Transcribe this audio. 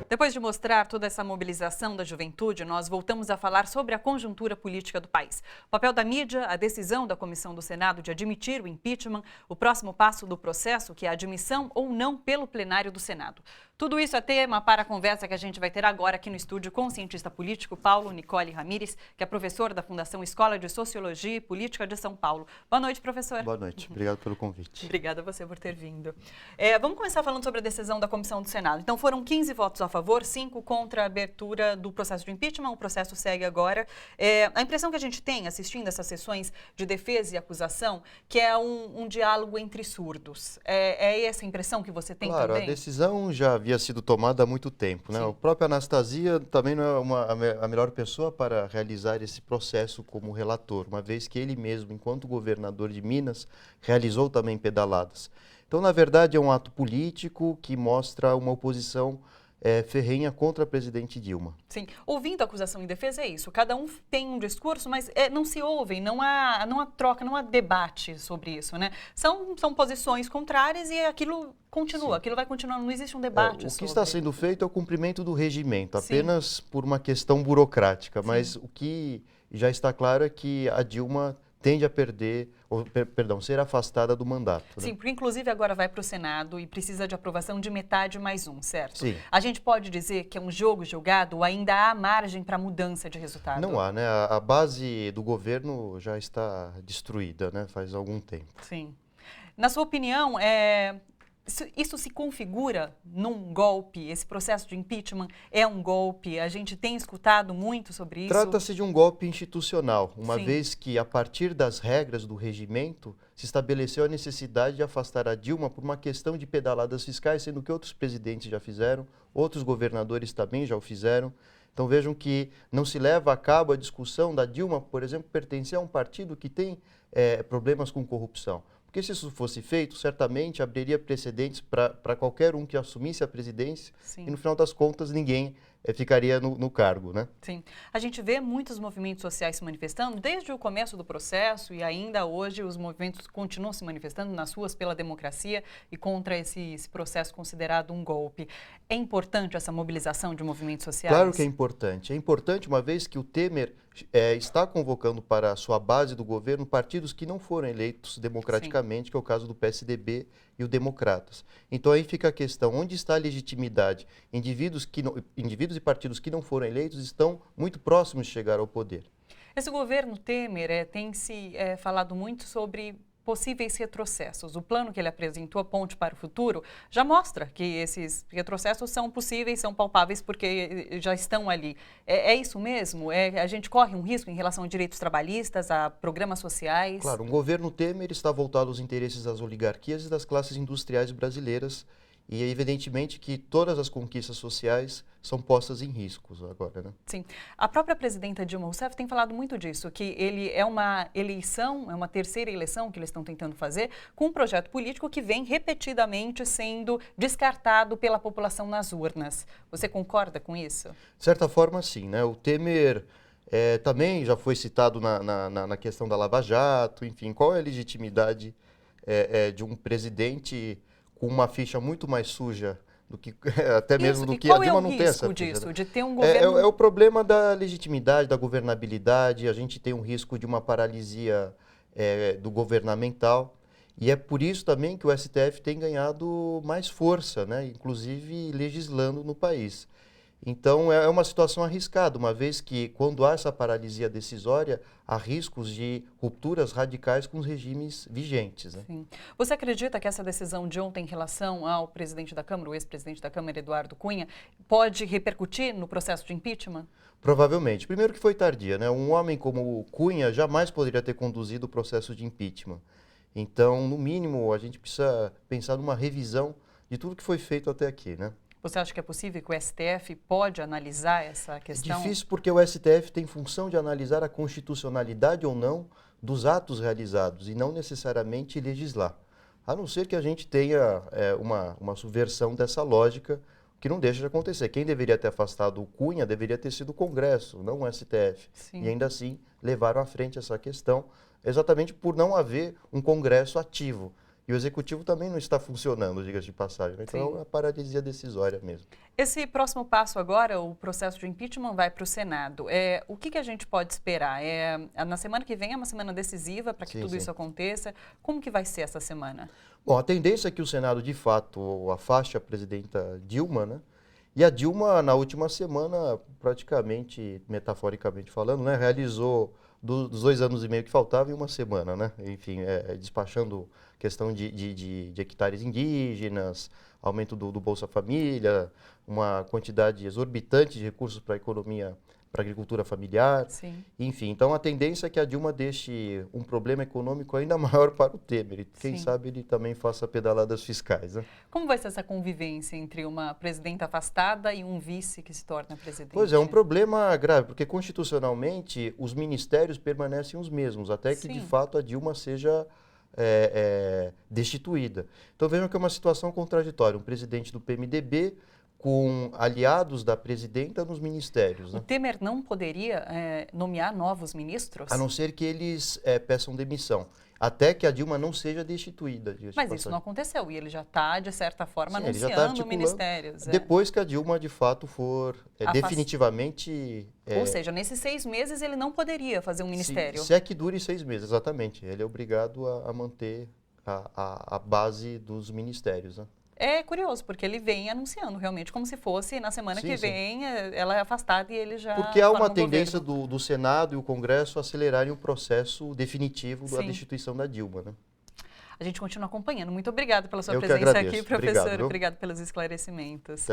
Depois de mostrar toda essa mobilização da juventude, nós voltamos a falar sobre a conjuntura política do país. O papel da mídia, a decisão da Comissão do Senado de admitir o impeachment, o próximo passo do processo, que é a admissão ou não pelo plenário do Senado. Tudo isso é tema para a conversa que a gente vai ter agora aqui no estúdio com o cientista político Paulo Nicole Ramires, que é professor da Fundação Escola de Sociologia e Política de São Paulo. Boa noite, professor. Boa noite, obrigado pelo convite. Obrigada a você por ter vindo. Vamos começar falando sobre a decisão da Comissão do Senado. Então, foram 15 votos a favor, 5 contra a abertura do processo de impeachment. O processo segue agora. A impressão que a gente tem, assistindo essas sessões de defesa e acusação, que é um diálogo entre surdos. É essa a impressão que você tem claro, também? A decisão já havia sido tomada há muito tempo, né? Sim. O próprio Anastasia também não é a melhor pessoa para realizar esse processo como relator, uma vez que ele mesmo, enquanto governador de Minas, realizou também pedaladas. Então, na verdade, é um ato político que mostra uma oposição ferrenha contra a presidente Dilma. Sim, ouvindo a acusação e defesa é isso, cada um tem um discurso, mas não se ouvem, não há troca, não há debate sobre isso, né? São posições contrárias e aquilo continua, Sim. aquilo vai continuar, não existe um debate O que sobre. está sendo feito é o cumprimento do regimento, Sim. apenas por uma questão burocrática, Sim. mas o que já está claro é que a Dilma tende a ser afastada do mandato. Sim, né? porque inclusive agora vai para o Senado e precisa de aprovação de metade mais um, certo? Sim. A gente pode dizer que é um jogo jogado ou ainda há margem para mudança de resultado? Não há, né? A base do governo já está destruída, né? Faz algum tempo. Sim. Na sua opinião, isso se configura num golpe? Esse processo de impeachment é um golpe? A gente tem escutado muito sobre isso? Trata-se de um golpe institucional, uma Sim. vez que, a partir das regras do regimento, se estabeleceu a necessidade de afastar a Dilma por uma questão de pedaladas fiscais, sendo que outros presidentes já fizeram, outros governadores também já o fizeram. Então vejam que não se leva a cabo a discussão da Dilma, por exemplo, pertencer a um partido que tem problemas com corrupção. Porque se isso fosse feito, certamente abriria precedentes para qualquer um que assumisse a presidência. Sim. E no final das contas ninguém ficaria no cargo, né? Sim. A gente vê muitos movimentos sociais se manifestando desde o começo do processo e ainda hoje os movimentos continuam se manifestando nas ruas pela democracia e contra esse processo considerado um golpe. É importante essa mobilização de movimentos sociais? Claro que é importante. É importante uma vez que o Temer está convocando para a sua base do governo partidos que não foram eleitos democraticamente, Sim. que é o caso do PSDB e o Democratas. Então aí fica a questão, onde está a legitimidade? Indivíduos e partidos que não foram eleitos estão muito próximos de chegar ao poder. Esse governo Temer tem se falado muito sobre possíveis retrocessos. O plano que ele apresentou, a Ponte para o Futuro, já mostra que esses retrocessos são possíveis, são palpáveis, porque já estão ali. É isso mesmo? A gente corre um risco em relação a direitos trabalhistas, a programas sociais? Claro, o governo Temer está voltado aos interesses das oligarquias e das classes industriais brasileiras, e é evidentemente que todas as conquistas sociais são postas em riscos agora, né? Sim. A própria presidenta Dilma Rousseff tem falado muito disso, que ele é uma eleição, é uma terceira eleição que eles estão tentando fazer, com um projeto político que vem repetidamente sendo descartado pela população nas urnas. Você concorda com isso? De certa forma, sim, né? O Temer também já foi citado na questão da Lava Jato, enfim, qual é a legitimidade de um presidente com uma ficha muito mais suja do que até mesmo do que a Dilma não tem essa ficha. Qual é o risco disso, de ter um governo... É o problema da legitimidade, da governabilidade, a gente tem um risco de uma paralisia do governamental e é por isso também que o STF tem ganhado mais força, né? Inclusive legislando no país. Então, é uma situação arriscada, uma vez que, quando há essa paralisia decisória, há riscos de rupturas radicais com os regimes vigentes. Né? Sim. Você acredita que essa decisão de ontem em relação ao presidente da Câmara, o ex-presidente da Câmara, Eduardo Cunha, pode repercutir no processo de impeachment? Provavelmente. Primeiro que foi tardia, né? Um homem como o Cunha jamais poderia ter conduzido o processo de impeachment. Então, no mínimo, a gente precisa pensar numa revisão de tudo que foi feito até aqui, né? Você acha que é possível que o STF pode analisar essa questão? É difícil porque o STF tem função de analisar a constitucionalidade ou não dos atos realizados e não necessariamente legislar. A não ser que a gente tenha uma subversão dessa lógica, que não deixa de acontecer. Quem deveria ter afastado o Cunha deveria ter sido o Congresso, não o STF. Sim. E ainda assim levaram à frente essa questão, exatamente por não haver um Congresso ativo. E o executivo também não está funcionando, diga-se de passagem, né? Então é uma paralisia decisória mesmo. Esse próximo passo agora, o processo de impeachment vai para o Senado. O que a gente pode esperar? Na semana que vem é uma semana decisiva para que tudo isso aconteça. Como que vai ser essa semana? Bom, a tendência é que o Senado, de fato, afaste a presidenta Dilma, né? E a Dilma, na última semana, praticamente, metaforicamente falando, né, realizou dos 2 anos e meio que faltavam em uma semana, né? Enfim, despachando questão de hectares indígenas, aumento do Bolsa Família, uma quantidade exorbitante de recursos para a economia, para a agricultura familiar. Sim. Enfim, então a tendência é que a Dilma deixe um problema econômico ainda maior para o Temer. E quem sabe ele também faça pedaladas fiscais, né? Como vai ser essa convivência entre uma presidenta afastada e um vice que se torna presidente? Pois é, um problema grave, porque constitucionalmente os ministérios permanecem os mesmos, até que de fato a Dilma seja destituída. Então vejam que é uma situação contraditória. Um presidente do PMDB com aliados da presidenta nos ministérios. O Temer não poderia nomear novos ministros? A não ser que eles peçam demissão, até que a Dilma não seja destituída. Mas isso não aconteceu e ele já está, de certa forma, anunciando ministérios. Depois que a Dilma, de fato, for definitivamente... Ou seja, nesses 6 meses ele não poderia fazer um ministério. Se é que dure 6 meses, exatamente. Ele é obrigado a manter a base dos ministérios, né? É curioso, porque ele vem anunciando realmente como se fosse na semana que vem ela é afastada e ele já... Porque há uma tendência do Senado e o Congresso acelerarem o processo definitivo da destituição da Dilma, né? A gente continua acompanhando. Muito obrigada pela sua presença aqui, professor. Obrigado pelos esclarecimentos.